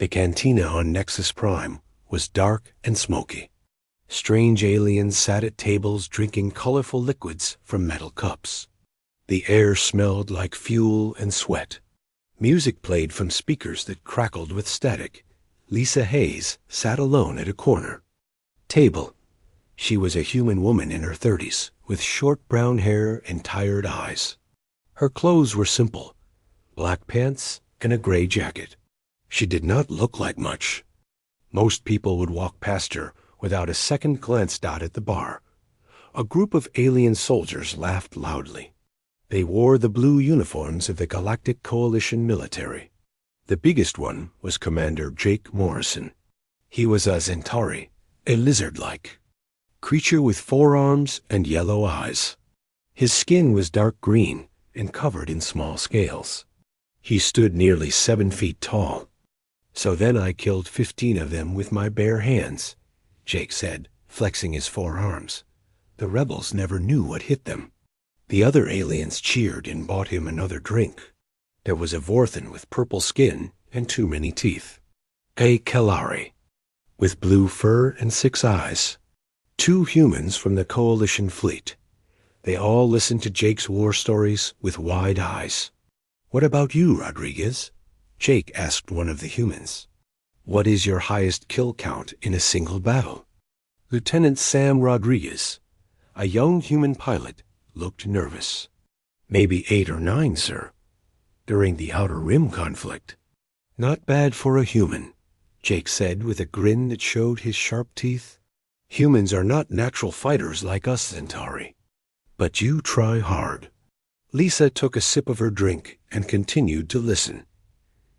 The cantina on Nexus Prime was dark and smoky. Strange aliens sat at tables drinking colorful liquids from metal cups. The air smelled like fuel and sweat. Music played from speakers that crackled with static. Lisa Hayes sat alone at a corner table. She was a human woman in her 30s, with short brown hair and tired eyes. Her clothes were simple, black pants and a gray jacket. She did not look like much. Most people would walk past her without a second glance out at the bar. A group of alien soldiers laughed loudly. They wore the blue uniforms of the Galactic Coalition military. The biggest one was Commander Jake Morrison. He was a Centauri, a lizard-like creature with 4 arms and yellow eyes. His skin was dark green and covered in small scales. He stood nearly 7 feet tall. "So then I killed 15 of them with my bare hands," Jake said, flexing his 4 arms. "The rebels never knew what hit them." The other aliens cheered and bought him another drink. There was a Vorthan with purple skin and too many teeth. A Kelari, with blue fur and 6 eyes. 2 humans from the Coalition fleet. They all listened to Jake's war stories with wide eyes. "What about you, Rodriguez?" Jake asked one of the humans. "What is your highest kill count in a single battle?" Lieutenant Sam Rodriguez, a young human pilot, looked nervous. "Maybe 8 or 9, sir. During the Outer Rim conflict." "Not bad for a human," Jake said with a grin that showed his sharp teeth. "Humans are not natural fighters like us Centauri. But you try hard." Lisa took a sip of her drink and continued to listen.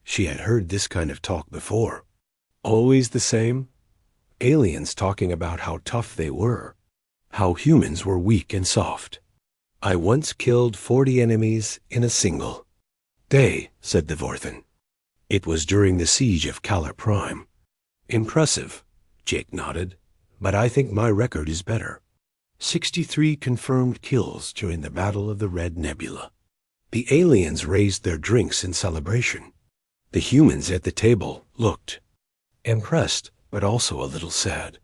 She had heard this kind of talk before. Always the same. Aliens talking about how tough they were, how humans were weak and soft. "I once killed 40 enemies in a single day," said the Vorthan. "It was during the siege of Cala Prime." "Impressive," Jake nodded, "but I think my record is better. 63 confirmed kills during the Battle of the Red Nebula." The aliens raised their drinks in celebration. The humans at the table looked impressed, but also a little sad.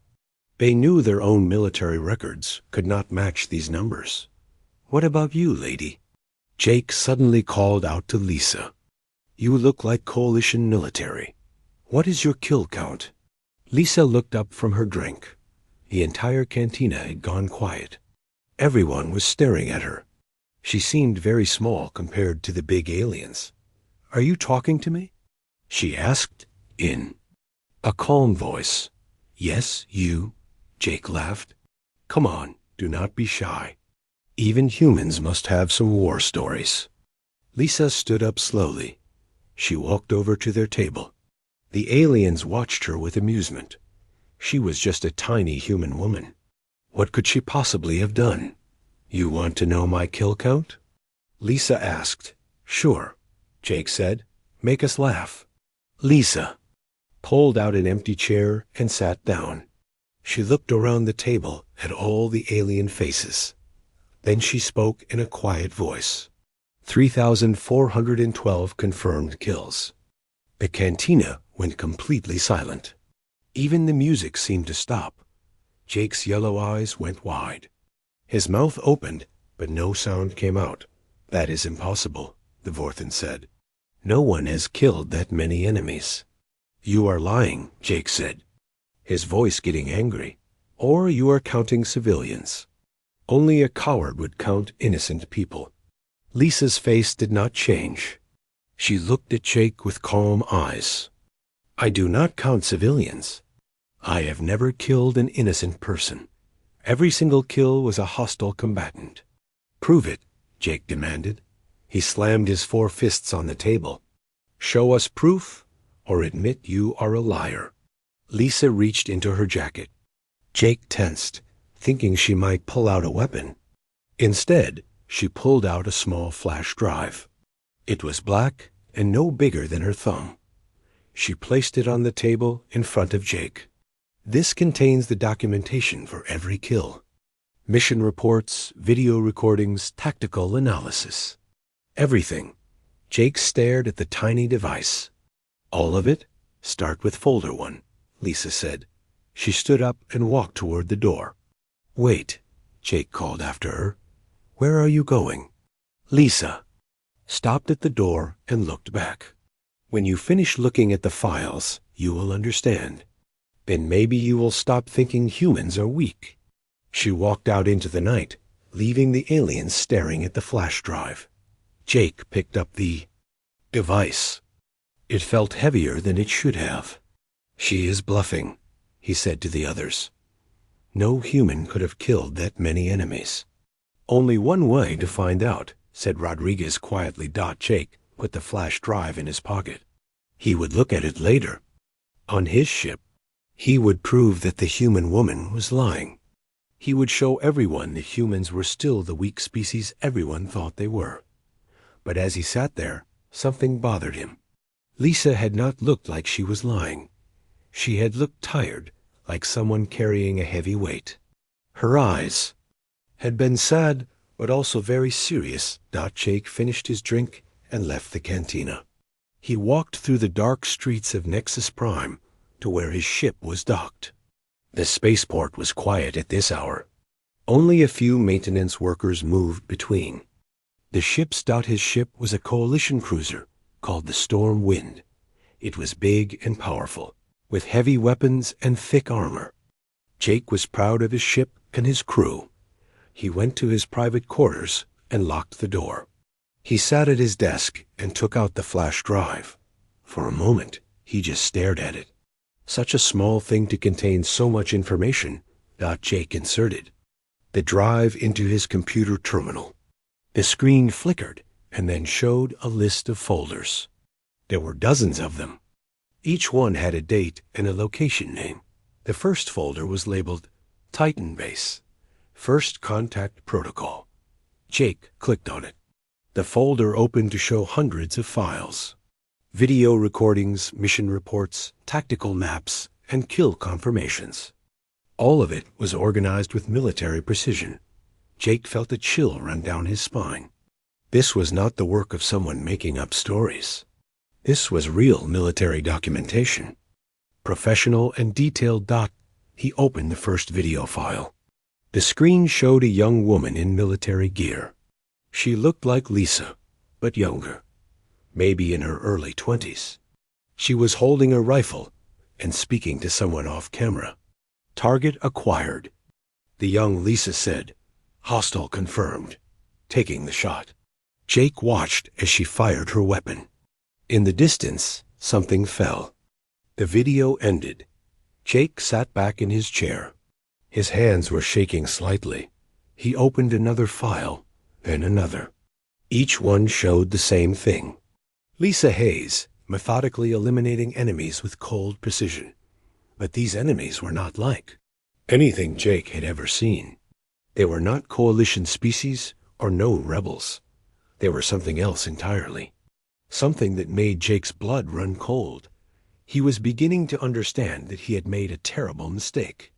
They knew their own military records could not match these numbers. "What about you, lady?" Jake suddenly called out to Lisa. "You look like Coalition military. What is your kill count?" Lisa looked up from her drink. The entire cantina had gone quiet. Everyone was staring at her. She seemed very small compared to the big aliens. "Are you talking to me?" she asked in a calm voice. "Yes, you," Jake laughed. "Come on, do not be shy. Even humans must have some war stories." Lisa stood up slowly. She walked over to their table. The aliens watched her with amusement. She was just a tiny human woman. What could she possibly have done? "You want to know my kill count?" Lisa asked. "Sure," Jake said. "Make us laugh." Lisa pulled out an empty chair and sat down. She looked around the table at all the alien faces. Then she spoke in a quiet voice. 3,412 confirmed kills. The cantina went completely silent. Even the music seemed to stop. Jake's yellow eyes went wide. His mouth opened, but no sound came out. "That is impossible," the Vorthan said. "No one has killed that many enemies." "You are lying," Jake said, his voice getting angry. "Or you are counting civilians. Only a coward would count innocent people." Lisa's face did not change. She looked at Jake with calm eyes. "I do not count civilians. I have never killed an innocent person. Every single kill was a hostile combatant." "Prove it," Jake demanded. He slammed his 4 fists on the table. "Show us proof, or admit you are a liar." Lisa reached into her jacket. Jake tensed, thinking she might pull out a weapon. Instead, she pulled out a small flash drive. It was black and no bigger than her thumb. She placed it on the table in front of Jake. "This contains the documentation for every kill. Mission reports, video recordings, tactical analysis. Everything." Jake stared at the tiny device. "All of it?" Start with folder 1, Lisa said. She stood up and walked toward the door. Wait, Jake called after her. Where are you going? Lisa stopped at the door and looked back. When you finish looking at the files, you will understand. Then maybe you will stop thinking humans are weak. She walked out into the night, leaving the aliens staring at the flash drive. Jake picked up the device. It felt heavier than it should have. She is bluffing, he said to the others. No human could have killed that many enemies. Only one way to find out, said Rodriguez quietly. Jake put the flash drive in his pocket. He would look at it later. On his ship, he would prove that the human woman was lying. He would show everyone that humans were still the weak species everyone thought they were. But as he sat there, something bothered him. Lisa had not looked like she was lying. She had looked tired, like someone carrying a heavy weight. Her eyes had been sad, but also very serious. Jake finished his drink and left the cantina. He walked through the dark streets of Nexus Prime to where his ship was docked. The spaceport was quiet at this hour. Only a few maintenance workers moved between. The his ship was a coalition cruiser called the Storm Wind. It was big and powerful, with heavy weapons and thick armor. Jake was proud of his ship and his crew. He went to his private quarters and locked the door. He sat at his desk and took out the flash drive. For a moment, he just stared at it. Such a small thing to contain so much information. Jake inserted the drive into his computer terminal. The screen flickered and then showed a list of folders. There were dozens of them. Each one had a date and a location name. The first folder was labeled Titan Base, First Contact Protocol. Jake clicked on it. The folder opened to show hundreds of files. Video recordings, mission reports, tactical maps, and kill confirmations. All of it was organized with military precision. Jake felt a chill run down his spine. This was not the work of someone making up stories. This was real military documentation. Professional and detailed. He opened the first video file. The screen showed a young woman in military gear. She looked like Lisa, but younger, maybe in her early 20s. She was holding a rifle and speaking to someone off camera. Target acquired. The young Lisa said, "Hostile confirmed," taking the shot. Jake watched as she fired her weapon. In the distance, something fell. The video ended. Jake sat back in his chair. His hands were shaking slightly. He opened another file, then another. Each one showed the same thing. Lisa Hayes, methodically eliminating enemies with cold precision. But these enemies were not like anything Jake had ever seen. They were not coalition species or no rebels. They were something else entirely. Something that made Jake's blood run cold. He was beginning to understand that he had made a terrible mistake.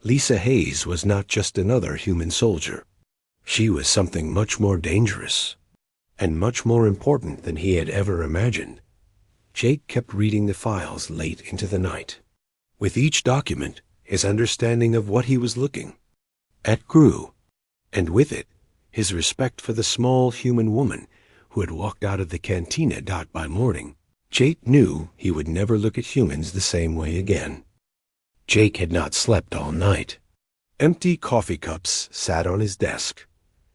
Lisa Hayes was not just another human soldier. She was something much more dangerous and much more important than he had ever imagined. Jake kept reading the files late into the night. With each document, his understanding of what he was looking at grew, and with it, his respect for the small human woman who had walked out of the cantina. By morning, Jake knew he would never look at humans the same way again. Jake had not slept all night. Empty coffee cups sat on his desk.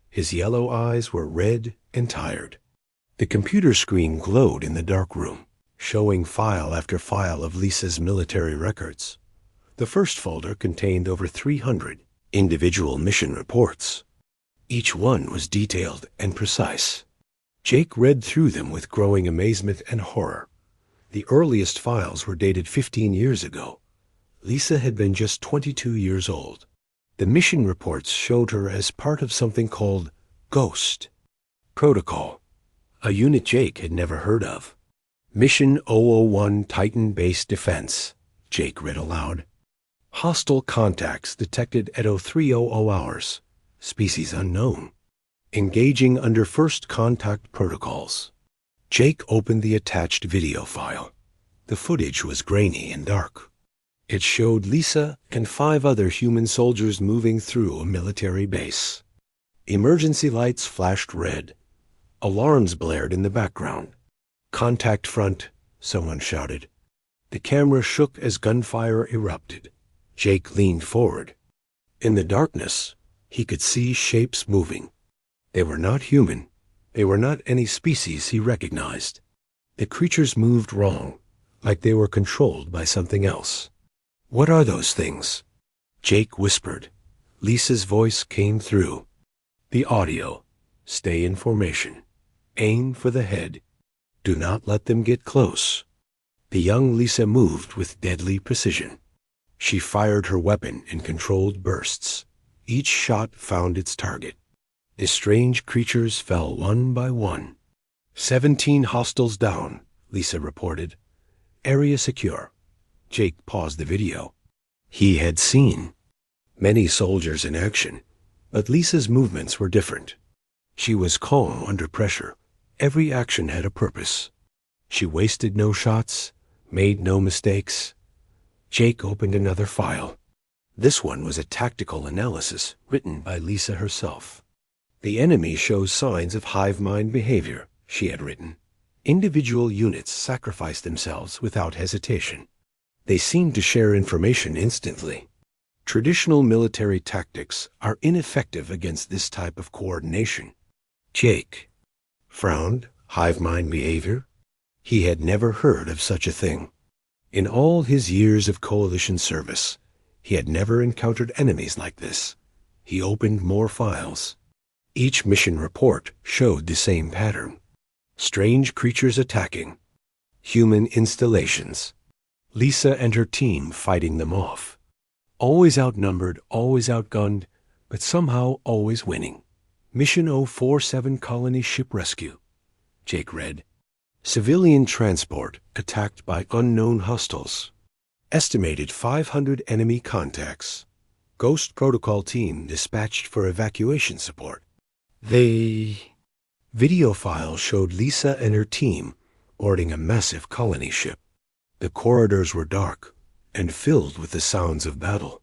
His yellow eyes were red and tired. The computer screen glowed in the dark room, showing file after file of Lisa's military records. The first folder contained over 300 individual mission reports. Each one was detailed and precise. Jake read through them with growing amazement and horror. The earliest files were dated 15 years ago. Lisa had been just 22 years old. The mission reports showed her as part of something called Ghost Protocol, a unit Jake had never heard of. Mission 001 Titan Base Defense, Jake read aloud. Hostile contacts detected at 0300 hours. Species unknown. Engaging under first contact protocols. Jake opened the attached video file. The footage was grainy and dark. It showed Lisa and 5 other human soldiers moving through a military base. Emergency lights flashed red. Alarms blared in the background. "Contact front," someone shouted. The camera shook as gunfire erupted. Jake leaned forward. In the darkness, he could see shapes moving. They were not human. They were not any species he recognized. The creatures moved wrong, like they were controlled by something else. "What are those things?" Jake whispered. Lisa's voice came through. "The audio. Stay in formation. Aim for the head. Do not let them get close." The young Lisa moved with deadly precision. She fired her weapon in controlled bursts. Each shot found its target. The strange creatures fell one by one. 17 hostiles down, Lisa reported. "Area secure." Jake paused the video. He had seen many soldiers in action, but Lisa's movements were different. She was calm under pressure. Every action had a purpose. She wasted no shots, made no mistakes. Jake opened another file. This one was a tactical analysis written by Lisa herself. "The enemy shows signs of hive mind behavior," she had written. "Individual units sacrifice themselves without hesitation. They seem to share information instantly. Traditional military tactics are ineffective against this type of coordination." Jake frowned. Hive mind behavior? He had never heard of such a thing. In all his years of coalition service, he had never encountered enemies like this. He opened more files. Each mission report showed the same pattern. Strange creatures attacking. Human installations. Lisa and her team fighting them off. Always outnumbered, always outgunned, but somehow always winning. Mission 047 Colony Ship Rescue. Jake read. Civilian transport attacked by unknown hostiles. Estimated 500 enemy contacts. Ghost protocol team dispatched for evacuation support. Video file showed Lisa and her team boarding a massive colony ship. The corridors were dark and filled with the sounds of battle.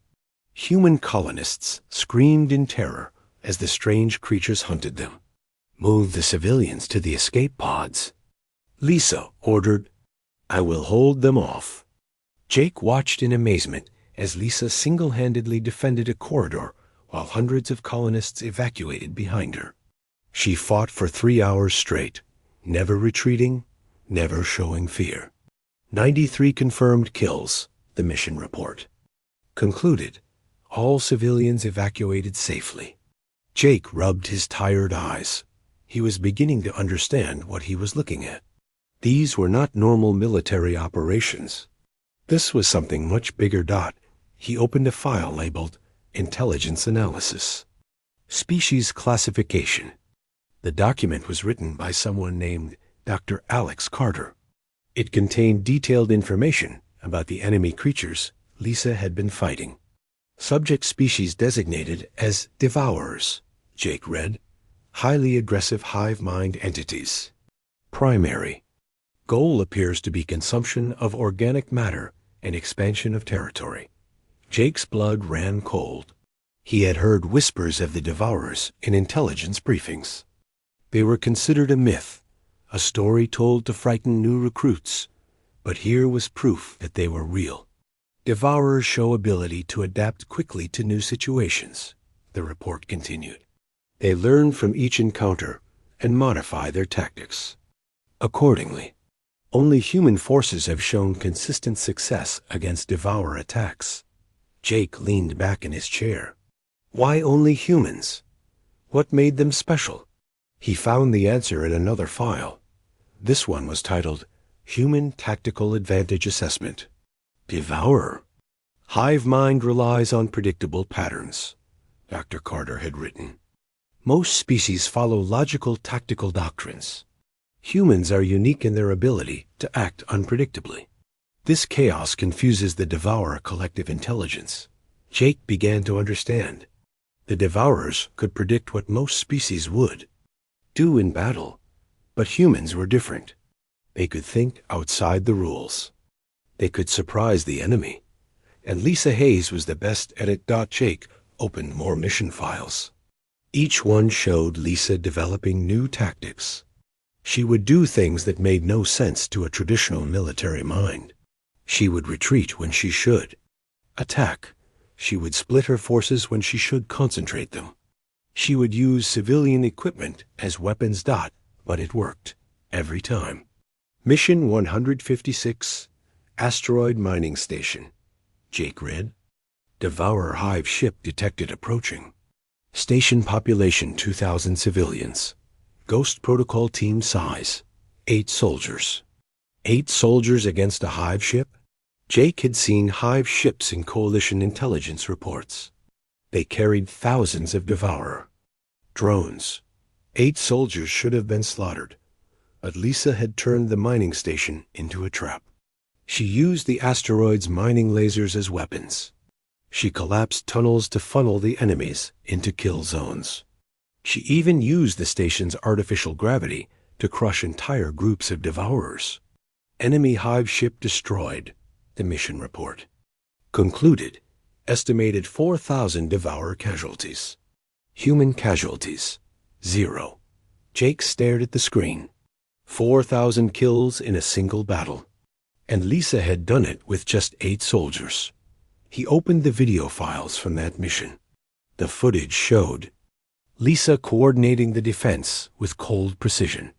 Human colonists screamed in terror as the strange creatures hunted them. "Move the civilians to the escape pods," Lisa ordered. "I will hold them off." Jake watched in amazement as Lisa single-handedly defended a corridor while hundreds of colonists evacuated behind her. She fought for 3 hours straight, never retreating, never showing fear. 93 confirmed kills, the mission report concluded. All civilians evacuated safely. Jake rubbed his tired eyes. He was beginning to understand what he was looking at. These were not normal military operations. This was something much bigger. He opened a file labeled Intelligence Analysis. Species Classification. The document was written by someone named Dr. Alex Carter. It contained detailed information about the enemy creatures Lisa had been fighting. Subject species designated as devourers, Jake read. Highly aggressive hive mind entities. Primary. Goal appears to be consumption of organic matter and expansion of territory. Jake's blood ran cold. He had heard whispers of the devourers in intelligence briefings. They were considered a myth, a story told to frighten new recruits, but here was proof that they were real. Devourers show ability to adapt quickly to new situations, the report continued. They learn from each encounter and modify their tactics accordingly. Only human forces have shown consistent success against devourer attacks. Jake leaned back in his chair. Why only humans? What made them special? He found the answer in another file. This one was titled Human Tactical Advantage Assessment. Devourer. Hive mind relies on predictable patterns, Dr. Carter had written. Most species follow logical tactical doctrines. Humans are unique in their ability to act unpredictably. This chaos confuses the devourer collective intelligence. Jake began to understand. The devourers could predict what most species would do in battle, but humans were different. They could think outside the rules. They could surprise the enemy, and Lisa Hayes was the best at it. Jake opened more mission files. Each one showed Lisa developing new tactics. She would do things that made no sense to a traditional military mind. She would retreat when she should attack. She would split her forces when she should concentrate them. She would use civilian equipment as weapons. But it worked every time. Mission 156, Asteroid Mining Station. Jake read. Devourer Hive ship detected approaching. Station population 2,000 civilians. Ghost Protocol team size 8 soldiers. 8 soldiers against a Hive ship? Jake had seen Hive ships in Coalition intelligence reports. They carried thousands of Devourer drones. 8 soldiers should have been slaughtered, but Lisa had turned the mining station into a trap. She used the asteroid's mining lasers as weapons. She collapsed tunnels to funnel the enemies into kill zones. She even used the station's artificial gravity to crush entire groups of Devourers. Enemy Hive ship destroyed, the mission report concluded. Estimated 4,000 Devourer casualties. Human casualties 0. Jake stared at the screen. 4,000 kills in a single battle. And Lisa had done it with just 8 soldiers. He opened the video files from that mission. The footage showed Lisa coordinating the defense with cold precision.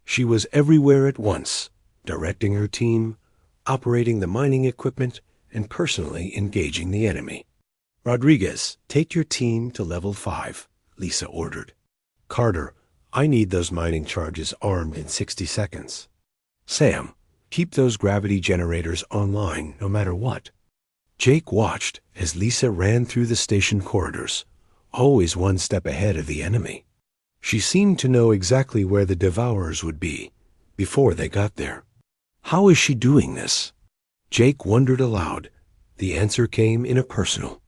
She was everywhere at once, directing her team, operating the mining equipment, and personally engaging the enemy. Rodriguez, take your team to level 5, Lisa ordered. Carter, I need those mining charges armed in 60 seconds. Sam, keep those gravity generators online no matter what. Jake watched as Lisa ran through the station corridors, always one step ahead of the enemy. She seemed to know exactly where the Devourers would be before they got there. How is she doing this? Jake wondered aloud. The answer came in a personal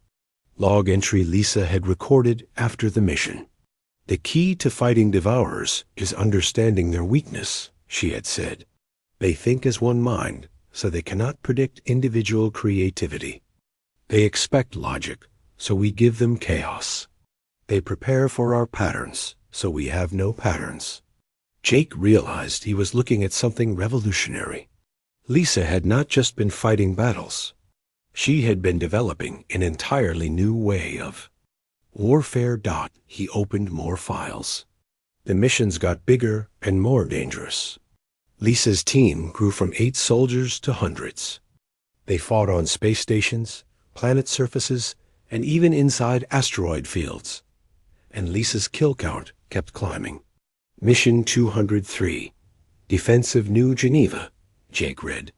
log entry Lisa had recorded after the mission. The key to fighting Devourers is understanding their weakness, she had said. They think as one mind, so they cannot predict individual creativity. They expect logic, so we give them chaos. They prepare for our patterns, so we have no patterns. Jake realized he was looking at something revolutionary. Lisa had not just been fighting battles. She had been developing an entirely new way of warfare. He opened more files. The missions got bigger and more dangerous. Lisa's team grew from 8 soldiers to hundreds. They fought on space stations, planet surfaces, and even inside asteroid fields. And Lisa's kill count kept climbing. Mission 203, Defense of New Geneva, Jake read.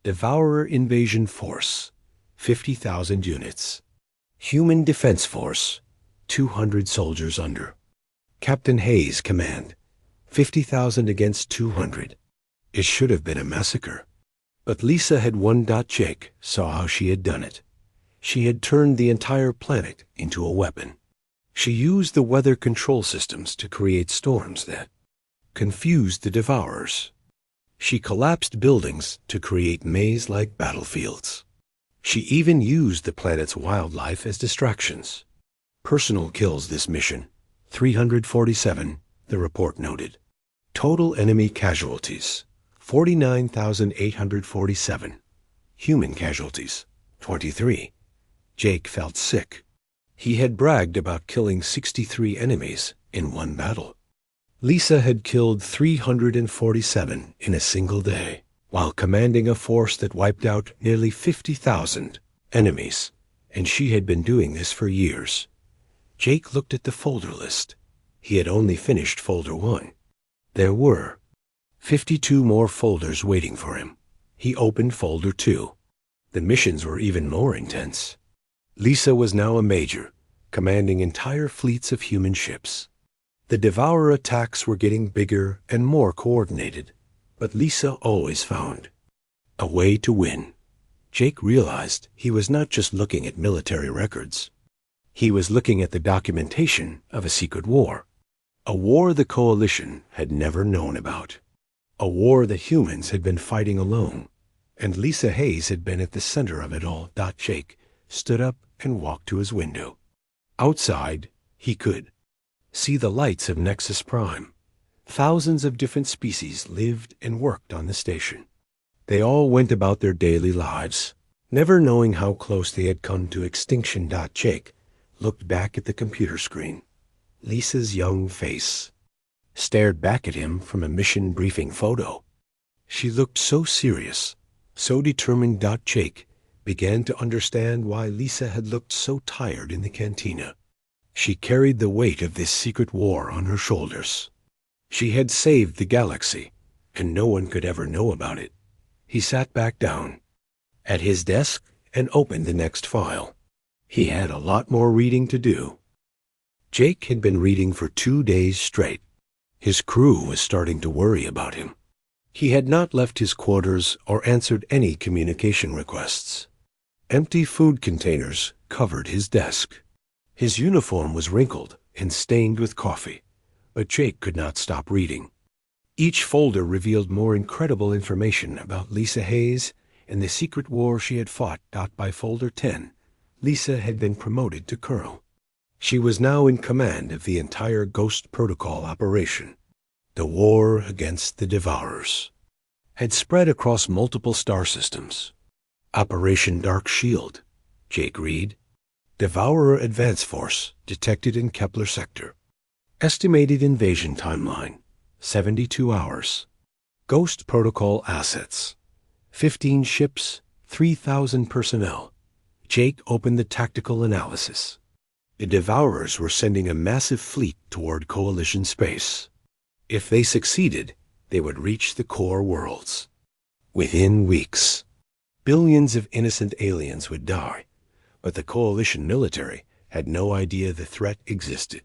Devourer Invasion Force, 50,000 units. Human Defense Force, 200 soldiers under. Captain Hayes command, 50,000 against 200. It should have been a massacre. But Lisa had won. Jake saw how she had done it. She had turned the entire planet into a weapon. She used the weather control systems to create storms that confused the Devourers. She collapsed buildings to create maze-like battlefields. She even used the planet's wildlife as distractions. Personal kills this mission, 347, the report noted. Total enemy casualties, 49,847. Human casualties, 23. Jake felt sick. He had bragged about killing 63 enemies in one battle. Lisa had killed 347 in a single day, while commanding a force that wiped out nearly 50,000 enemies, and she had been doing this for years. Jake looked at the folder list. He had only finished folder 1. There were 52 more folders waiting for him. He opened folder 2. The missions were even more intense. Lisa was now a major, commanding entire fleets of human ships. The Devourer attacks were getting bigger and more coordinated, but Lisa always found a way to win. Jake realized he was not just looking at military records. He was looking at the documentation of a secret war. A war the Coalition had never known about. A war the humans had been fighting alone. And Lisa Hayes had been at the center of it all. Jake stood up and walked to his window. Outside, he could see the lights of Nexus Prime. Thousands of different species lived and worked on the station. They all went about their daily lives, never knowing how close they had come to extinction. Jake looked back at the computer screen. Lisa's young face stared back at him from a mission briefing photo. She looked so serious, so determined. Jake began to understand why Lisa had looked so tired in the cantina. She carried the weight of this secret war on her shoulders. She had saved the galaxy, and no one could ever know about it. He sat back down at his desk and opened the next file. He had a lot more reading to do. Jake had been reading for 2 days straight. His crew was starting to worry about him. He had not left his quarters or answered any communication requests. Empty food containers covered his desk. His uniform was wrinkled and stained with coffee, but Jake could not stop reading. Each folder revealed more incredible information about Lisa Hayes and the secret war she had fought. By folder 10, Lisa had been promoted to colonel. She was now in command of the entire Ghost Protocol operation. The war against the Devourers had spread across multiple star systems. Operation Dark Shield, Jake read. Devourer Advance Force detected in Kepler Sector. Estimated invasion timeline, 72 hours. Ghost Protocol assets, 15 ships, 3,000 personnel. Jake opened the tactical analysis. The Devourers were sending a massive fleet toward Coalition space. If they succeeded, they would reach the core worlds. Within weeks, billions of innocent aliens would die, but the Coalition military had no idea the threat existed.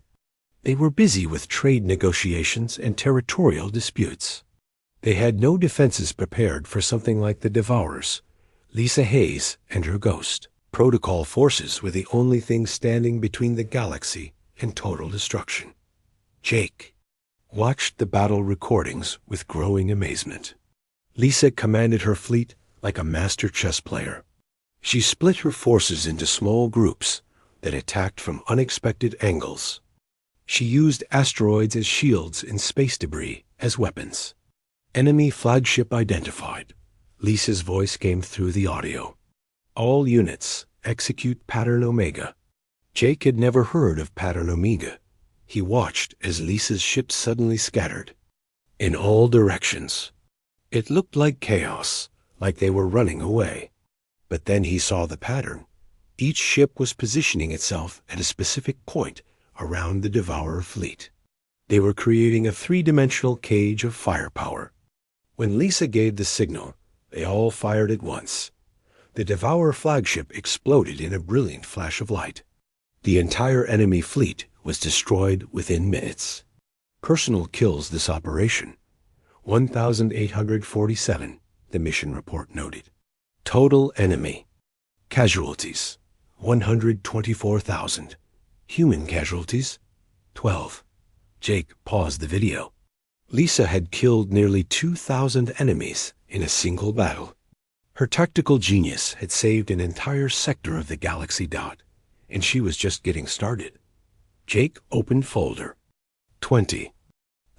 They were busy with trade negotiations and territorial disputes. They had no defenses prepared for something like the Devourers. Lisa Hayes and her Ghost Protocol forces were the only thing standing between the galaxy and total destruction. Jake watched the battle recordings with growing amazement. Lisa commanded her fleet like a master chess player. She split her forces into small groups that attacked from unexpected angles. She used asteroids as shields and space debris as weapons. Enemy flagship identified. Lisa's voice came through the audio. All units, execute Pattern Omega. Jake had never heard of Pattern Omega. He watched as Lisa's ships suddenly scattered in all directions. It looked like chaos, like they were running away. But then he saw the pattern. Each ship was positioning itself at a specific point around the Devourer fleet. They were creating a three-dimensional cage of firepower. When Lisa gave the signal, they all fired at once. The Devourer flagship exploded in a brilliant flash of light. The entire enemy fleet was destroyed within minutes. Personal kills this operation, 1,847, the mission report noted. Total enemy casualties, 124,000. Human casualties, 12. Jake paused the video. Lisa had killed nearly 2,000 enemies in a single battle. Her tactical genius had saved an entire sector of the galaxy. And she was just getting started. Jake opened folder 20.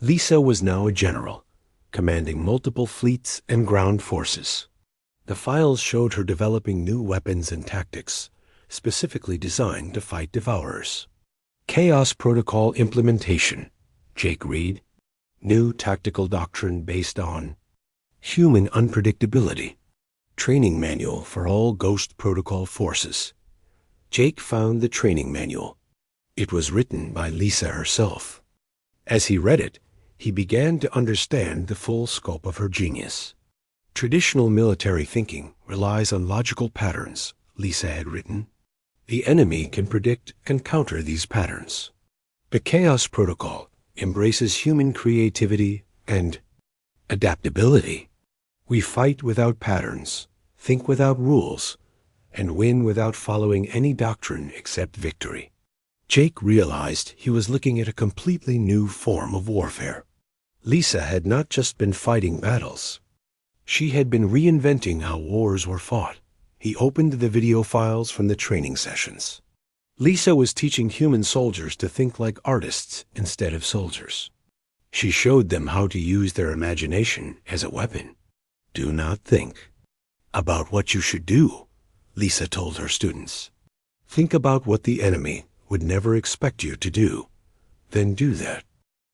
Lisa was now a general, commanding multiple fleets and ground forces. The files showed her developing new weapons and tactics, specifically designed to fight Devourers. Chaos Protocol implementation, Jake read. New tactical doctrine based on human unpredictability. Training manual for all Ghost Protocol forces. Jake found the training manual. It was written by Lisa herself. As he read it, he began to understand the full scope of her genius. Traditional military thinking relies on logical patterns, Lisa had written. The enemy can predict and counter these patterns. The Chaos Protocol embraces human creativity and adaptability. We fight without patterns, think without rules, and win without following any doctrine except victory. Jake realized he was looking at a completely new form of warfare. Lisa had not just been fighting battles. She had been reinventing how wars were fought. He opened the video files from the training sessions. Lisa was teaching human soldiers to think like artists instead of soldiers. She showed them how to use their imagination as a weapon. Do not think about what you should do, Lisa told her students. Think about what the enemy would never expect you to do. Then do that.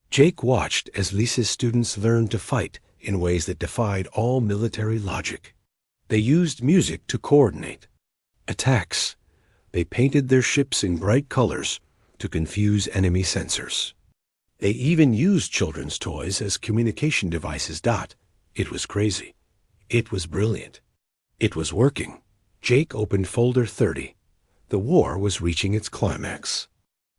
Jake watched as Lisa's students learned to fight in ways that defied all military logic. They used music to coordinate attacks. They painted their ships in bright colors to confuse enemy sensors. They even used children's toys as communication devices. It was crazy. It was brilliant. It was working. Jake opened folder 30. The war was reaching its climax.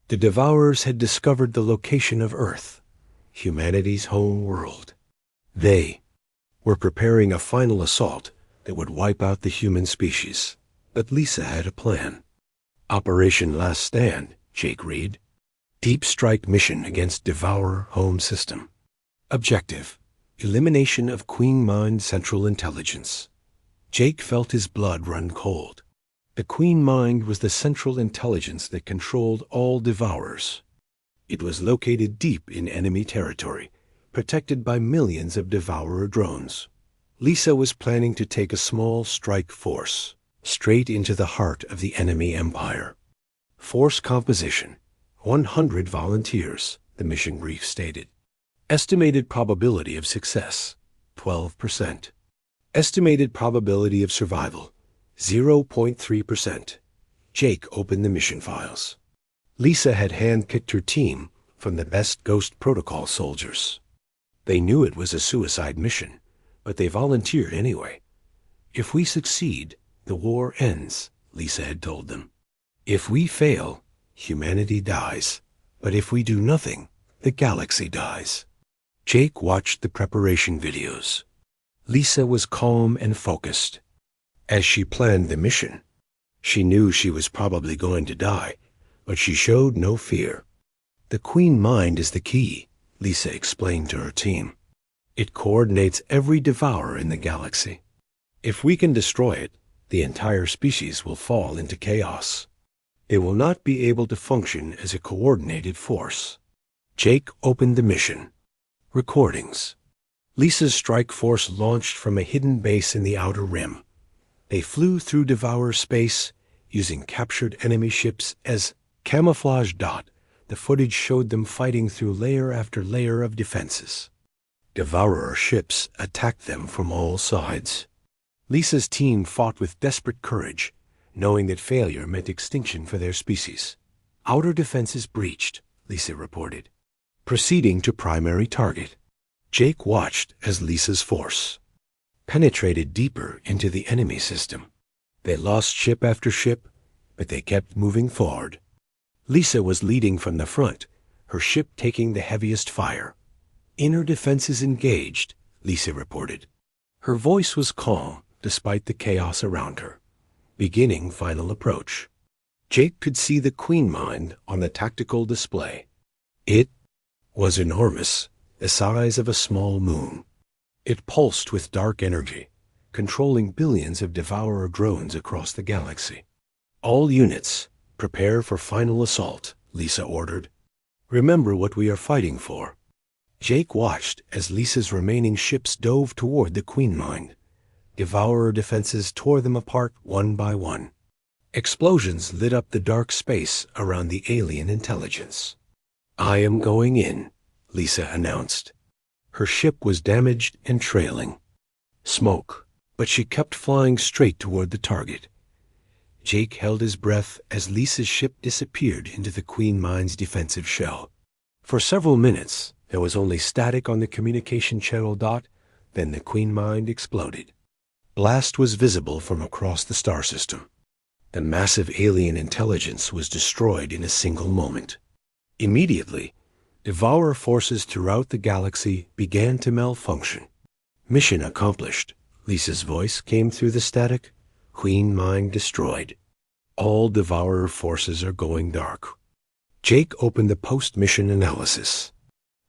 The Devourers had discovered the location of Earth, humanity's home world. They were preparing a final assault that would wipe out the human species. But Lisa had a plan. Operation Last Stand, Jake read. Deep strike mission against Devourer home system. Objective: elimination of Queen Mind Central Intelligence. Jake felt his blood run cold. The Queen Mind was the central intelligence that controlled all Devourers. It was located deep in enemy territory, protected by millions of Devourer drones. Lisa was planning to take a small strike force straight into the heart of the enemy empire. Force composition: 100 volunteers, the mission brief stated. Estimated probability of success: 12%. Estimated probability of survival: 0.3%. Jake opened the mission files. Lisa had handpicked her team from the best Ghost Protocol soldiers. They knew it was a suicide mission, but they volunteered anyway. If we succeed, the war ends, Lisa had told them. If we fail, humanity dies. But if we do nothing, the galaxy dies. Jake watched the preparation videos. Lisa was calm and focused. As she planned the mission, she knew she was probably going to die, but she showed no fear. The Queen Mind is the key, Lisa explained to her team. It coordinates every devourer in the galaxy. If we can destroy it, the entire species will fall into chaos. It will not be able to function as a coordinated force. Jake opened the mission. Recordings. Lisa's strike force launched from a hidden base in the Outer Rim. They flew through Devourer space, using captured enemy ships as camouflage. The footage showed them fighting through layer after layer of defenses. Devourer ships attacked them from all sides. Lisa's team fought with desperate courage, knowing that failure meant extinction for their species. Outer defenses breached, Lisa reported. Proceeding to primary target. Jake watched as Lisa's force penetrated deeper into the enemy system. They lost ship after ship, but they kept moving forward. Lisa was leading from the front, her ship taking the heaviest fire. Inner defenses engaged, Lisa reported. Her voice was calm despite the chaos around her. Beginning final approach. Jake could see the Queen Mind on the tactical display. It was enormous, the size of a small moon. It pulsed with dark energy, controlling billions of Devourer drones across the galaxy. All units, prepare for final assault, Lisa ordered. Remember what we are fighting for. Jake watched as Lisa's remaining ships dove toward the Queen Mind. Devourer defenses tore them apart one by one. Explosions lit up the dark space around the alien intelligence. I am going in, Lisa announced. Her ship was damaged and trailing. Smoke, but she kept flying straight toward the target. Jake held his breath as Lisa's ship disappeared into the Queen Mind's defensive shell. For several minutes, there was only static on the communication channel. Then the Queen Mind exploded. Blast was visible from across the star system. The massive alien intelligence was destroyed in a single moment. Immediately, Devourer forces throughout the galaxy began to malfunction. Mission accomplished, Lisa's voice came through the static. Queen Mind destroyed. All Devourer forces are going dark. Jake opened the post-mission analysis.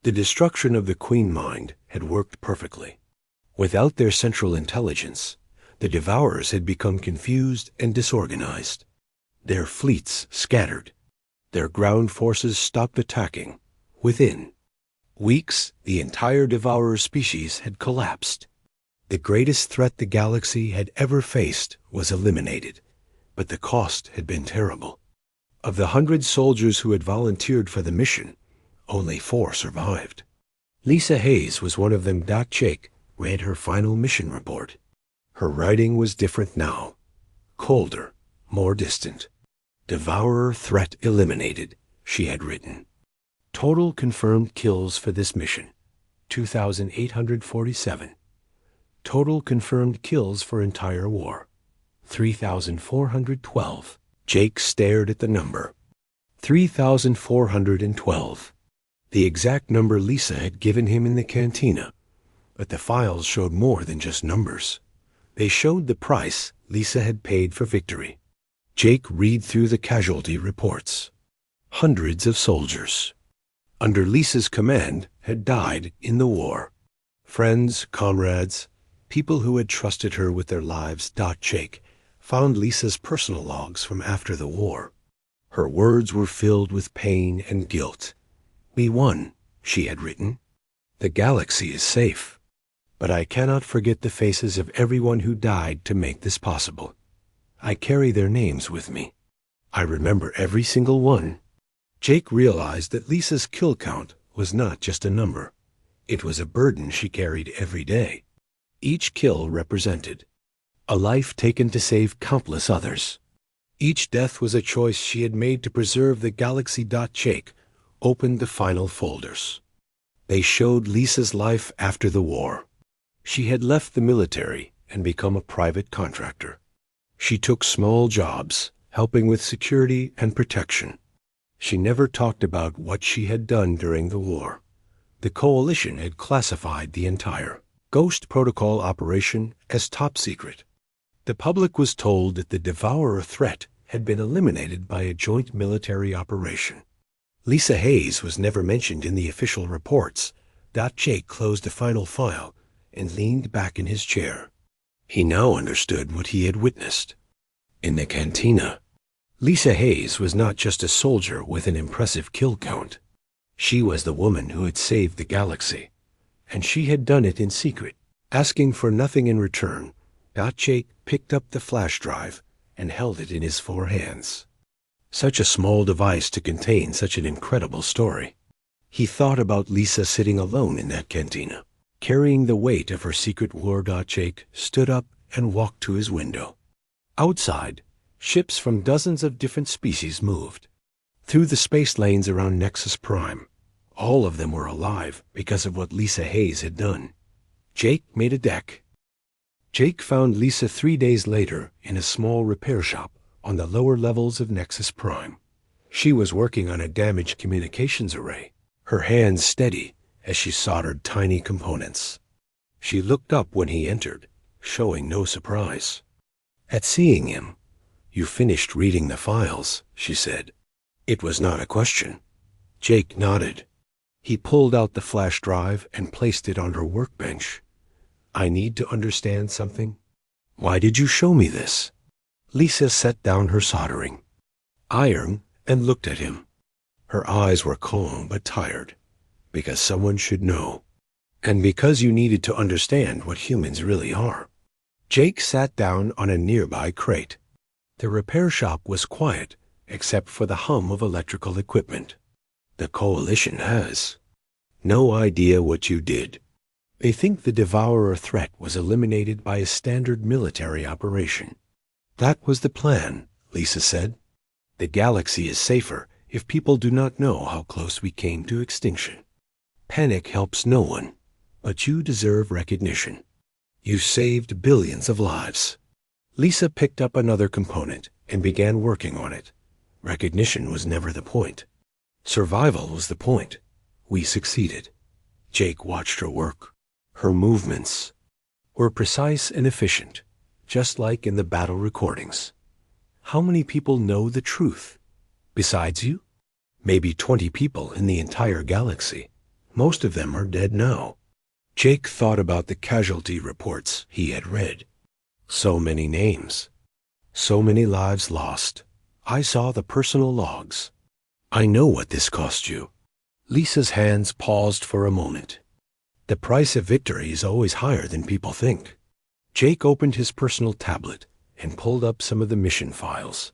The destruction of the Queen Mind had worked perfectly. Without their central intelligence, the Devourers had become confused and disorganized. Their fleets scattered. Their ground forces stopped attacking. Within weeks, the entire Devourer species had collapsed. The greatest threat the galaxy had ever faced was eliminated, but the cost had been terrible. Of the 100 soldiers who had volunteered for the mission, only 4 survived. Lisa Hayes was one of them. Jake read her final mission report. Her writing was different now. Colder, more distant. Devourer threat eliminated, she had written. Total confirmed kills for this mission, 2,847. Total confirmed kills for entire war, 3,412. Jake stared at the number. 3,412. The exact number Lisa had given him in the cantina. But the files showed more than just numbers. They showed the price Lisa had paid for victory. Jake read through the casualty reports. Hundreds of soldiers, under Lisa's command, had died in the war. Friends, comrades, people who had trusted her with their lives. Jake found Lisa's personal logs from after the war. Her words were filled with pain and guilt. "We won," she had written. "The galaxy is safe. But I cannot forget the faces of everyone who died to make this possible. I carry their names with me. I remember every single one." Jake realized that Lisa's kill count was not just a number. It was a burden she carried every day. Each kill represented a life taken to save countless others. Each death was a choice she had made to preserve the galaxy. Jake opened the final folders. They showed Lisa's life after the war. She had left the military and become a private contractor. She took small jobs, helping with security and protection. She never talked about what she had done during the war. The Coalition had classified the entire Ghost Protocol operation as top secret. The public was told that the Devourer threat had been eliminated by a joint military operation. Lisa Hayes was never mentioned in the official reports. Jake closed the final file and leaned back in his chair. He now understood what he had witnessed. In the cantina, Lisa Hayes was not just a soldier with an impressive kill count. She was the woman who had saved the galaxy, and she had done it in secret, asking for nothing in return. Jake picked up the flash drive and held it in his 4 hands. Such a small device to contain such an incredible story. He thought about Lisa sitting alone in that cantina, carrying the weight of her secret war. Jake stood up and walked to his window. Outside, ships from dozens of different species moved through the space lanes around Nexus Prime. All of them were alive because of what Lisa Hayes had done. Jake made a deck. Jake found Lisa 3 days later in a small repair shop on the lower levels of Nexus Prime. She was working on a damaged communications array, her hands steady as she soldered tiny components. She looked up when he entered, showing no surprise. At seeing him, "You finished reading the files," she said. It was not a question. Jake nodded. He pulled out the flash drive and placed it on her workbench. "I need to understand something. Why did you show me this?" Lisa set down her soldering iron and looked at him. Her eyes were calm but tired. "Because someone should know. And because you needed to understand what humans really are." Jake sat down on a nearby crate. The repair shop was quiet, except for the hum of electrical equipment. "The Coalition has no idea what you did. They think the Devourer threat was eliminated by a standard military operation." "That was the plan," Lisa said. "The galaxy is safer if people do not know how close we came to extinction. Panic helps no one, but you deserve recognition. You saved billions of lives." Lisa picked up another component and began working on it. Recognition was never the point. Survival was the point. We succeeded. Jake watched her work. Her movements were precise and efficient, just like in the battle recordings. "How many people know the truth? Besides you? Maybe 20 people in the entire galaxy. Most of them are dead now." Jake thought about the casualty reports he had read. So many names. So many lives lost. I saw the personal logs. I know what this cost you. Lisa's hands paused for a moment. The price of victory is always higher than people think. Jake opened his personal tablet and pulled up some of the mission files.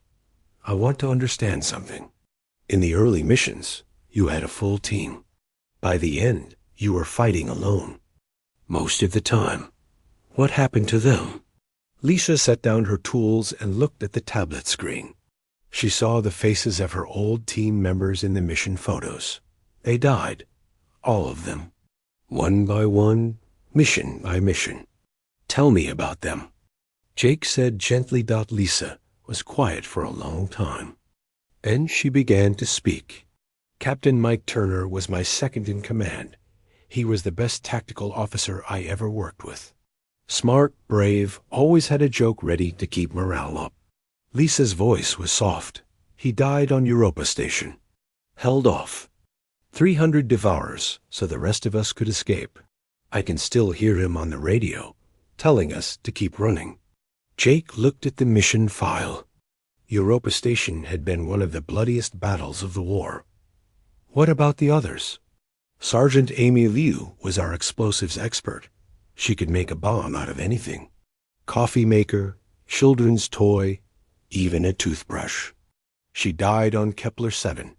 I want to understand something. In the early missions, you had a full team. By the end, you were fighting alone. Most of the time. What happened to them? Lisa set down her tools and looked at the tablet screen. She saw the faces of her old team members in the mission photos. They died. All of them. One by one, mission by mission. Tell me about them. Jake said gently. Lisa was quiet for a long time. Then she began to speak. Captain Mike Turner was my second in command. He was the best tactical officer I ever worked with. Smart, brave, always had a joke ready to keep morale up. Lisa's voice was soft. He died on Europa Station. Held off. 300 devourers, so the rest of us could escape. I can still hear him on the radio, telling us to keep running. Jake looked at the mission file. Europa Station had been one of the bloodiest battles of the war. What about the others? Sergeant Amy Liu was our explosives expert. She could make a bomb out of anything. Coffee maker, children's toy, even a toothbrush. She died on Kepler 7,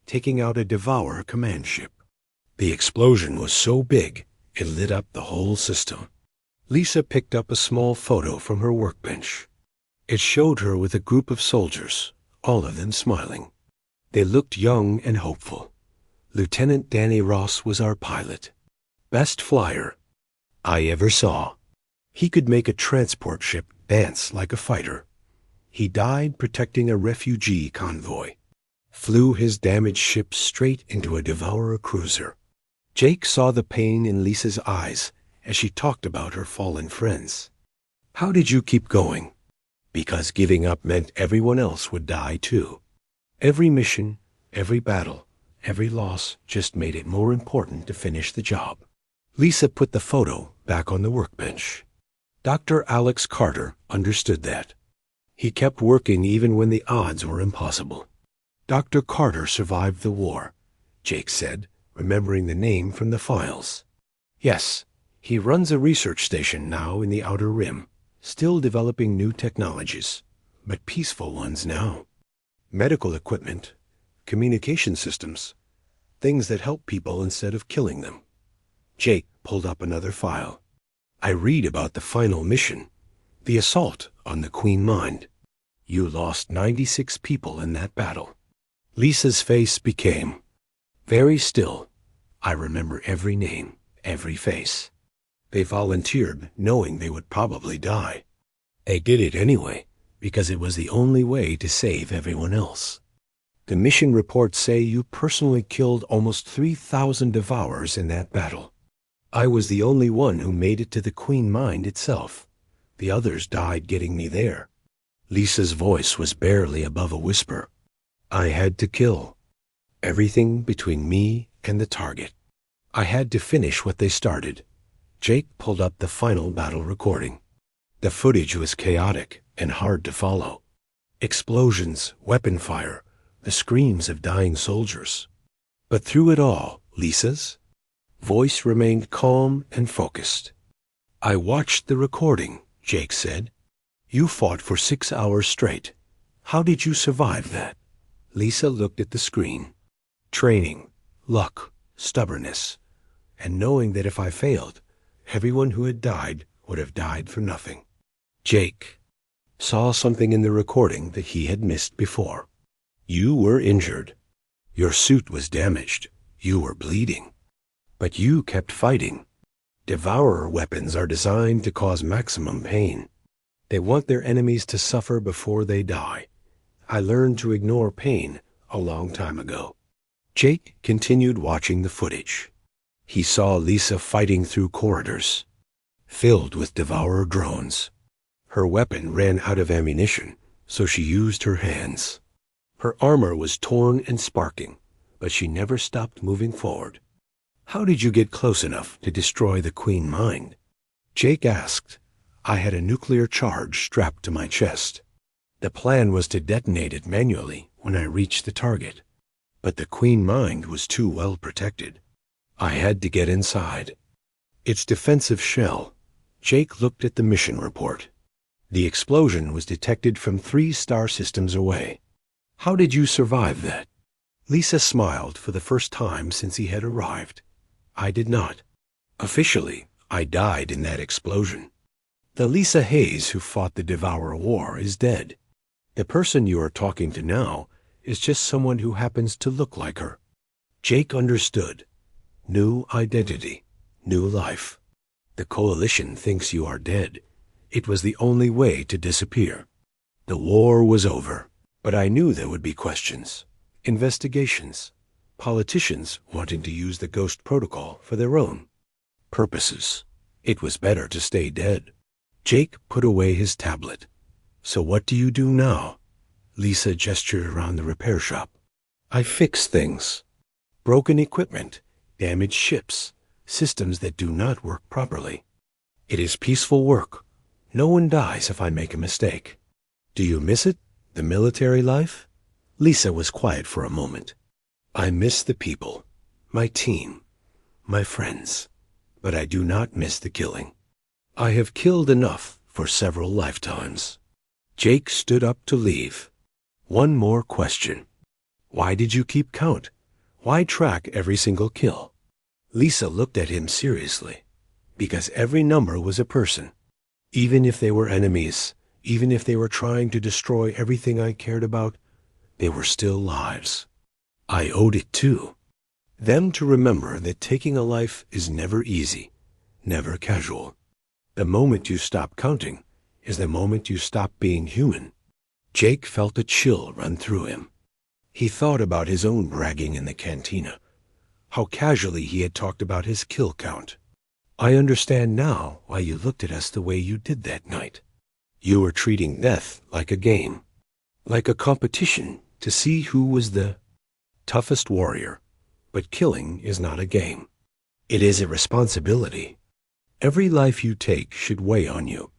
taking out a Devourer command ship. The explosion was so big, it lit up the whole system. Lisa picked up a small photo from her workbench. It showed her with a group of soldiers, all of them smiling. They looked young and hopeful. Lieutenant Danny Ross was our pilot. Best flyer I ever saw. He could make a transport ship dance like a fighter. He died protecting a refugee convoy. Flew his damaged ship straight into a Devourer cruiser. Jake saw the pain in Lisa's eyes as she talked about her fallen friends. How did you keep going? Because giving up meant everyone else would die too. Every mission, every battle, every loss just made it more important to finish the job. Lisa put the photo back on the workbench. Dr. Alex Carter understood that. He kept working even when the odds were impossible. Dr. Carter survived the war, Jake said, remembering the name from the files. Yes, he runs a research station now in the Outer Rim, still developing new technologies, but peaceful ones now. Medical equipment, communication systems, things that help people instead of killing them. Jake pulled up another file. I read about the final mission, the assault on the Queen Mind. You lost 96 people in that battle. Lisa's face became very still. I remember every name, every face. They volunteered knowing they would probably die. They did it anyway, because it was the only way to save everyone else. The mission reports say you personally killed almost 3,000 Devourers in that battle. I was the only one who made it to the Queen Mind itself. The others died getting me there. Lisa's voice was barely above a whisper. I had to kill. Everything between me and the target. I had to finish what they started. Jake pulled up the final battle recording. The footage was chaotic and hard to follow. Explosions, weapon fire, the screams of dying soldiers. But through it all, Lisa's voice remained calm and focused. I watched the recording, Jake said. You fought for 6 hours straight. How did you survive that? Lisa looked at the screen. Training, luck, stubbornness, and knowing that if I failed, everyone who had died would have died for nothing. Jake saw something in the recording that he had missed before. You were injured. Your suit was damaged. You were bleeding. But you kept fighting. Devourer weapons are designed to cause maximum pain. They want their enemies to suffer before they die. I learned to ignore pain a long time ago. Jake continued watching the footage. He saw Lisa fighting through corridors, filled with Devourer drones. Her weapon ran out of ammunition, so she used her hands. Her armor was torn and sparking, but she never stopped moving forward. How did you get close enough to destroy the Queen Mind? Jake asked. I had a nuclear charge strapped to my chest. The plan was to detonate it manually when I reached the target. But the Queen Mind was too well protected. I had to get inside. Its defensive shell. Jake looked at the mission report. The explosion was detected from 3 star systems away. How did you survive that? Lisa smiled for the first time since he had arrived. I did not. Officially, I died in that explosion. The Lisa Hayes who fought the Devourer War is dead. The person you are talking to now is just someone who happens to look like her. Jake understood. New identity, new life. The Coalition thinks you are dead. It was the only way to disappear. The war was over, but I knew there would be questions, investigations, politicians wanting to use the Ghost Protocol for their own purposes. It was better to stay dead. Jake put away his tablet. So what do you do now? Lisa gestured around the repair shop. I fix things. Broken equipment, damaged ships, systems that do not work properly. It is peaceful work. No one dies if I make a mistake. Do you miss it, the military life? Lisa was quiet for a moment. I miss the people, my team, my friends, but I do not miss the killing. I have killed enough for several lifetimes. Jake stood up to leave. One more question. Why did you keep count? Why track every single kill? Lisa looked at him seriously. Because every number was a person. Even if they were enemies, even if they were trying to destroy everything I cared about, they were still lives. I owed it to them to remember that taking a life is never easy, never casual. The moment you stop counting is the moment you stop being human. Jake felt a chill run through him. He thought about his own bragging in the cantina, how casually he had talked about his kill count. I understand now why you looked at us the way you did that night. You were treating death like a game, like a competition to see who was the toughest warrior. But killing is not a game. It is a responsibility. Every life you take should weigh on you,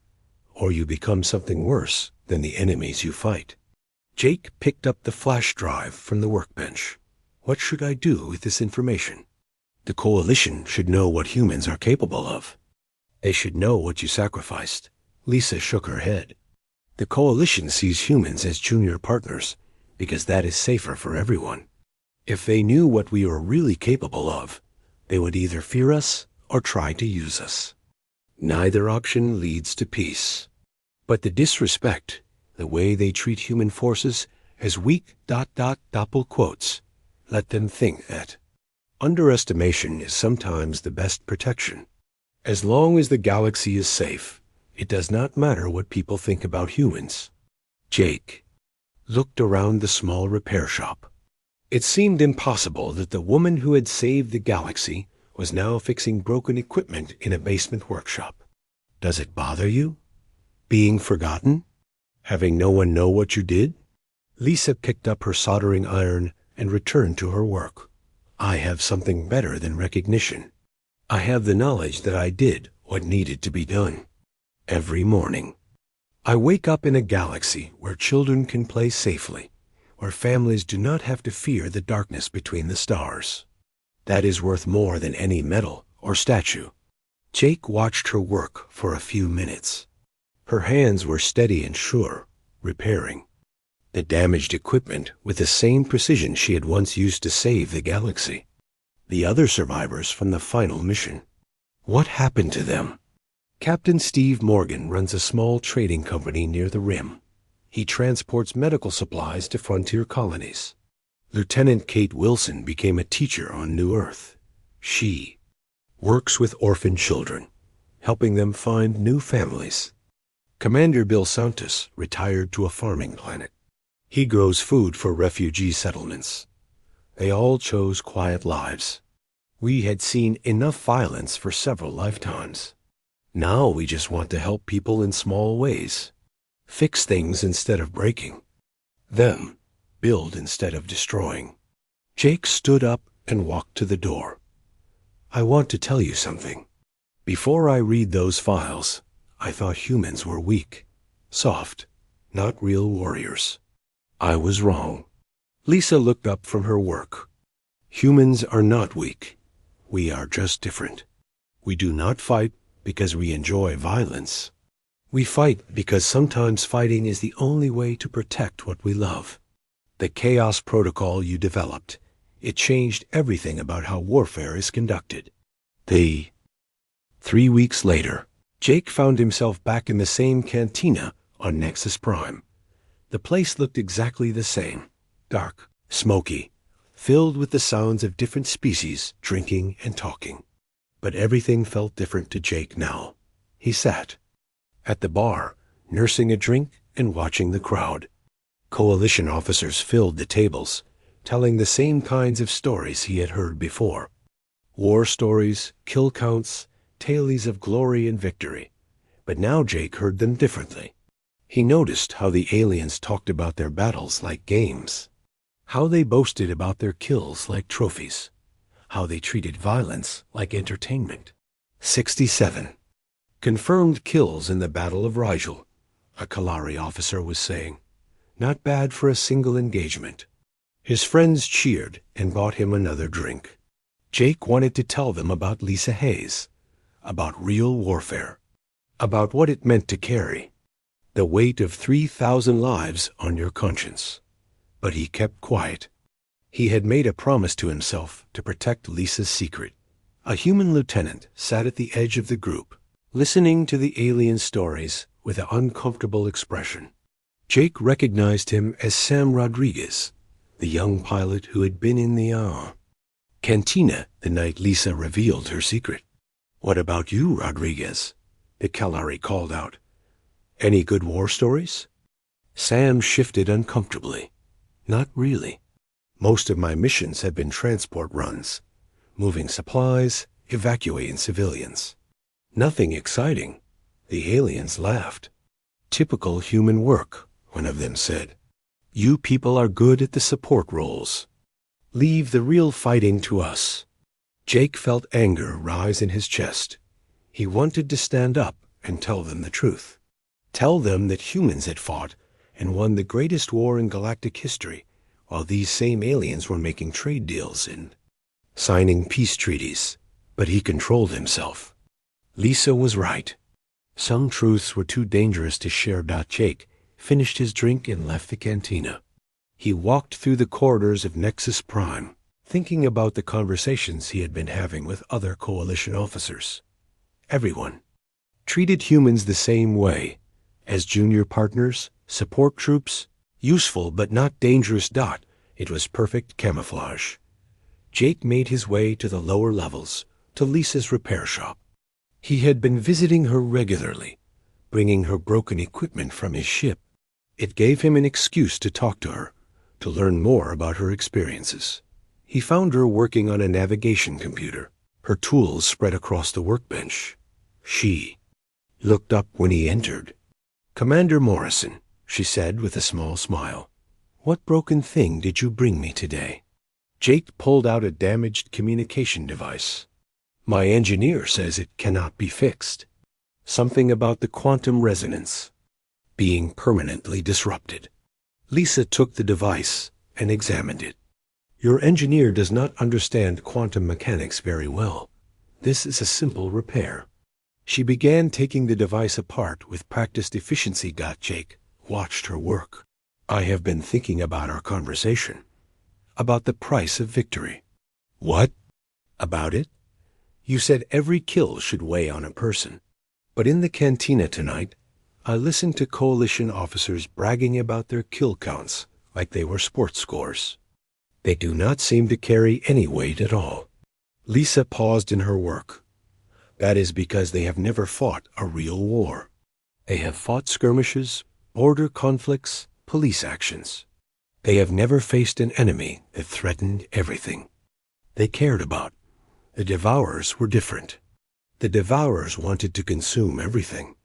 or you become something worse than the enemies you fight. Jake picked up the flash drive from the workbench. What should I do with this information? The Coalition should know what humans are capable of. They should know what you sacrificed. Lisa shook her head. The Coalition sees humans as junior partners because that is safer for everyone. If they knew what we were really capable of, they would either fear us or try to use us. Neither option leads to peace. But the disrespect, the way they treat human forces as weak ... double quotes, let them think that. Underestimation is sometimes the best protection. As long as the galaxy is safe, it does not matter what people think about humans. Jake looked around the small repair shop. It seemed impossible that the woman who had saved the galaxy was now fixing broken equipment in a basement workshop. Does it bother you? Being forgotten? Having no one know what you did? Lisa picked up her soldering iron and returned to her work. I have something better than recognition. I have the knowledge that I did what needed to be done. Every morning, I wake up in a galaxy where children can play safely, where families do not have to fear the darkness between the stars. That is worth more than any medal or statue. Jake watched her work for a few minutes. Her hands were steady and sure, repairing the damaged equipment with the same precision she had once used to save the galaxy. The other survivors from the final mission. What happened to them? Captain Steve Morgan runs a small trading company near the Rim. He transports medical supplies to frontier colonies. Lieutenant Kate Wilson became a teacher on New Earth. She works with orphan children, helping them find new families. Commander Bill Santos retired to a farming planet. He grows food for refugee settlements. They all chose quiet lives. We had seen enough violence for several lifetimes. Now we just want to help people in small ways. Fix things instead of breaking them. Build instead of destroying. Jake stood up and walked to the door. I want to tell you something. Before I read those files, I thought humans were weak, soft, not real warriors. I was wrong. Lisa looked up from her work. Humans are not weak. We are just different. We do not fight because we enjoy violence. We fight because sometimes fighting is the only way to protect what we love. The chaos protocol you developed, it changed everything about how warfare is conducted. 3 weeks later, Jake found himself back in the same cantina on Nexus Prime. The place looked exactly the same, dark, smoky, filled with the sounds of different species drinking and talking. But everything felt different to Jake now. He sat at the bar, nursing a drink and watching the crowd. Coalition officers filled the tables, telling the same kinds of stories he had heard before. War stories, kill counts, tales of glory and victory. But now Jake heard them differently. He noticed how the aliens talked about their battles like games, how they boasted about their kills like trophies, how they treated violence like entertainment. 67. Confirmed kills in the Battle of Rigel, a Kalari officer was saying. Not bad for a single engagement. His friends cheered and bought him another drink. Jake wanted to tell them about Lisa Hayes, about real warfare, about what it meant to carry the weight of 3,000 lives on your conscience. But he kept quiet. He had made a promise to himself to protect Lisa's secret. A human lieutenant sat at the edge of the group, listening to the alien stories with an uncomfortable expression. Jake recognized him as Sam Rodriguez, the young pilot who had been in the cantina the night Lisa revealed her secret. "What about you, Rodriguez?" the Kalari called out. "Any good war stories?" Sam shifted uncomfortably. "Not really. Most of my missions have been transport runs, moving supplies, evacuating civilians. Nothing exciting." The aliens laughed. "Typical human work," one of them said. "You people are good at the support roles. Leave the real fighting to us." Jake felt anger rise in his chest. He wanted to stand up and tell them the truth. Tell them that humans had fought and won the greatest war in galactic history, while these same aliens were making trade deals and signing peace treaties. But he controlled himself. Lisa was right. Some truths were too dangerous to share. Jake finished his drink and left the cantina. He walked through the corridors of Nexus Prime, thinking about the conversations he had been having with other Coalition officers. Everyone treated humans the same way, as junior partners, support troops, useful but not dangerous. It was perfect camouflage. Jake made his way to the lower levels, to Lisa's repair shop. He had been visiting her regularly, bringing her broken equipment from his ship. It gave him an excuse to talk to her, to learn more about her experiences. He found her working on a navigation computer, her tools spread across the workbench. She looked up when he entered. "Commander Morrison," she said with a small smile. "What broken thing did you bring me today?" Jake pulled out a damaged communication device. "My engineer says it cannot be fixed. Something about the quantum resonance being permanently disrupted." Lisa took the device and examined it. "Your engineer does not understand quantum mechanics very well. This is a simple repair." She began taking the device apart with practiced efficiency. Jake watched her work. "I have been thinking about our conversation, about the price of victory." "What?" "About it? You said every kill should weigh on a person. But in the cantina tonight, I listened to Coalition officers bragging about their kill counts like they were sports scores. They do not seem to carry any weight at all." Lisa paused in her work. "That is because they have never fought a real war. They have fought skirmishes, border conflicts, police actions. They have never faced an enemy that threatened everything they cared about. The Devourers were different. The Devourers wanted to consume everything.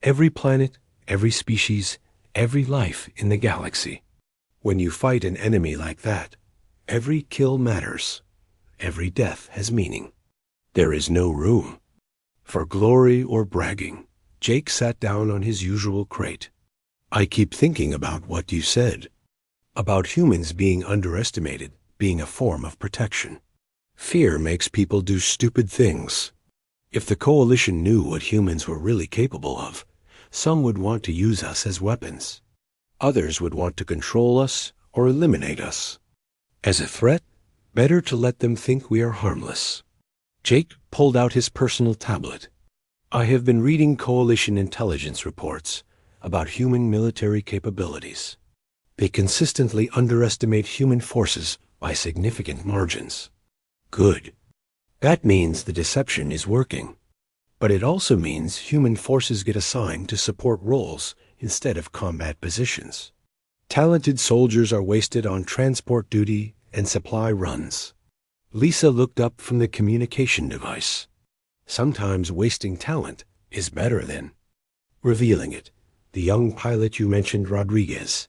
Every planet, every species, every life in the galaxy. When you fight an enemy like that, every kill matters. Every death has meaning." There is no room for glory or bragging. Jake sat down on his usual crate. I keep thinking about what you said, about humans being underestimated, being a form of protection. Fear makes people do stupid things. If the Coalition knew what humans were really capable of, some would want to use us as weapons. Others would want to control us or eliminate us. As a threat, better to let them think we are harmless. Jake pulled out his personal tablet. I have been reading Coalition intelligence reports about human military capabilities. They consistently underestimate human forces by significant margins. Good. That means the deception is working. But it also means human forces get assigned to support roles instead of combat positions. Talented soldiers are wasted on transport duty and supply runs. Lisa looked up from the communication device. Sometimes wasting talent is better than revealing it. The young pilot you mentioned, Rodriguez.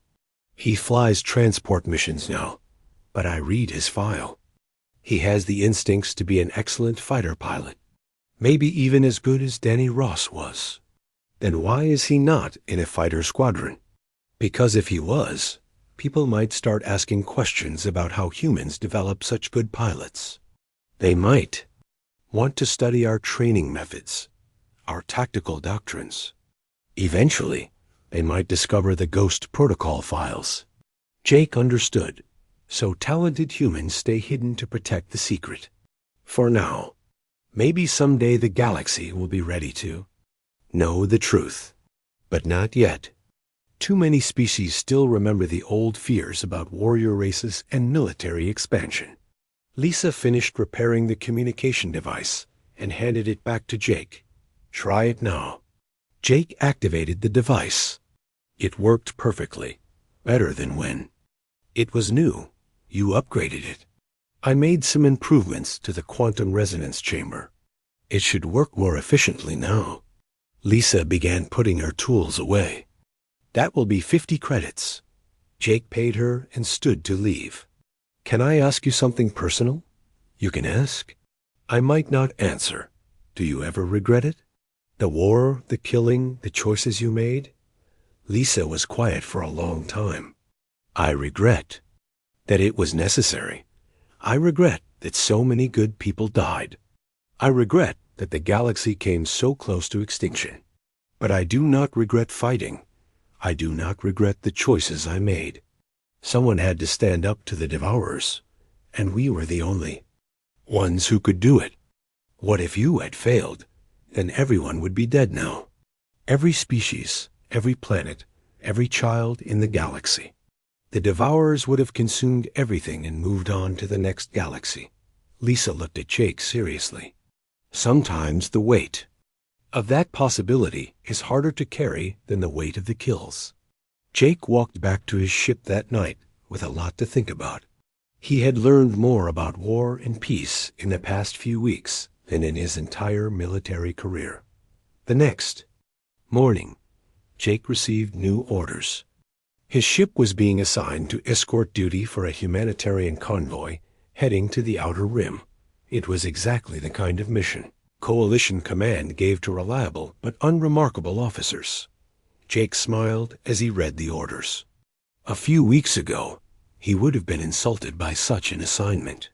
He flies transport missions now, but I read his file. He has the instincts to be an excellent fighter pilot, maybe even as good as Danny Ross was. Then why is he not in a fighter squadron? Because if he was, people might start asking questions about how humans develop such good pilots. They might want to study our training methods, our tactical doctrines. Eventually, they might discover the Ghost Protocol files. Jake understood, so talented humans stay hidden to protect the secret. For now, maybe someday the galaxy will be ready to know the truth. But not yet. Too many species still remember the old fears about warrior races and military expansion. Lisa finished repairing the communication device and handed it back to Jake. Try it now. Jake activated the device. It worked perfectly, better than when it was new. You upgraded it. I made some improvements to the quantum resonance chamber. It should work more efficiently now. Lisa began putting her tools away. That will be 50 credits. Jake paid her and stood to leave. Can I ask you something personal? You can ask. I might not answer. Do you ever regret it? The war, the killing, the choices you made? Lisa was quiet for a long time. I regret that it was necessary. I regret that so many good people died. I regret that the galaxy came so close to extinction. But I do not regret fighting. I do not regret the choices I made. Someone had to stand up to the Devourers, and we were the only ones who could do it. What if you had failed? Then everyone would be dead now. Every species, every planet, every child in the galaxy. The Devourers would have consumed everything and moved on to the next galaxy. Lisa looked at Jake seriously. Sometimes the weight of that possibility is harder to carry than the weight of the kills. Jake walked back to his ship that night with a lot to think about. He had learned more about war and peace in the past few weeks than in his entire military career. The next morning, Jake received new orders. His ship was being assigned to escort duty for a humanitarian convoy heading to the Outer Rim. It was exactly the kind of mission Coalition Command gave to reliable but unremarkable officers. Jake smiled as he read the orders. A few weeks ago, he would have been insulted by such an assignment.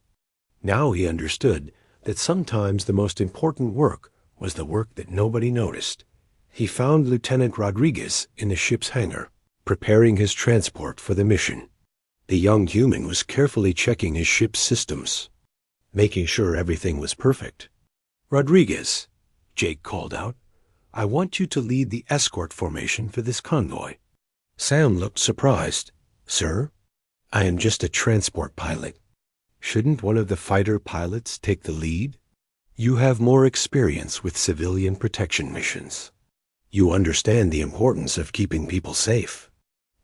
Now he understood that sometimes the most important work was the work that nobody noticed. He found Lieutenant Rodriguez in the ship's hangar, preparing his transport for the mission. The young human was carefully checking his ship's systems, making sure everything was perfect. Rodriguez, Jake called out, I want you to lead the escort formation for this convoy. Sam looked surprised. Sir, I am just a transport pilot. Shouldn't one of the fighter pilots take the lead? You have more experience with civilian protection missions. You understand the importance of keeping people safe.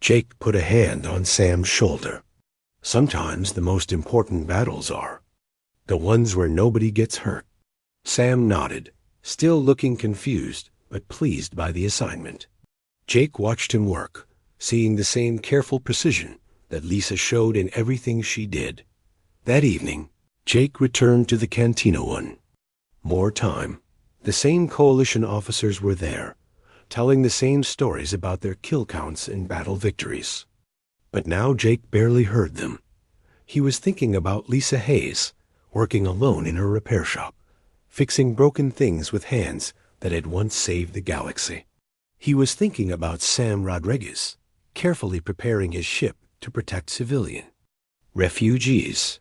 Jake put a hand on Sam's shoulder. Sometimes the most important battles are the ones where nobody gets hurt. Sam nodded, still looking confused, but pleased by the assignment. Jake watched him work, seeing the same careful precision that Lisa showed in everything she did. That evening, Jake returned to the Cantina 1. More time. The same coalition officers were there, telling the same stories about their kill counts and battle victories. But now Jake barely heard them. He was thinking about Lisa Hayes, working alone in her repair shop, fixing broken things with hands that had once saved the galaxy. He was thinking about Sam Rodriguez, carefully preparing his ship to protect civilian refugees.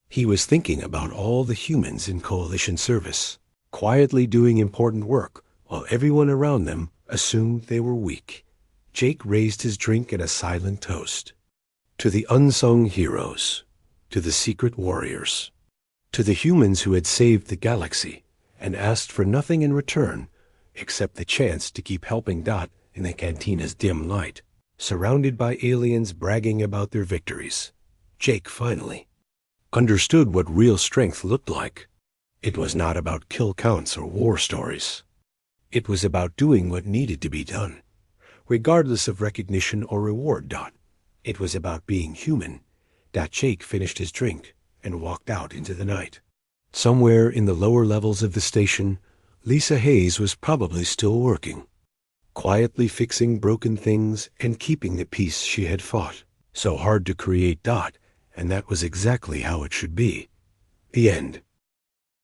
He was thinking about all the humans in coalition service, quietly doing important work while everyone around them assumed they were weak. Jake raised his drink in a silent toast. To the unsung heroes, to the secret warriors, to the humans who had saved the galaxy and asked for nothing in return except the chance to keep helping Dot in the cantina's dim light, surrounded by aliens bragging about their victories. Jake finally understood what real strength looked like. It was not about kill counts or war stories. It was about doing what needed to be done, regardless of recognition or reward. It was about being human. Jake finished his drink and walked out into the night. Somewhere in the lower levels of the station, Lisa Hayes was probably still working, quietly fixing broken things and keeping the peace she had fought so hard to create. And that was exactly how it should be. The end.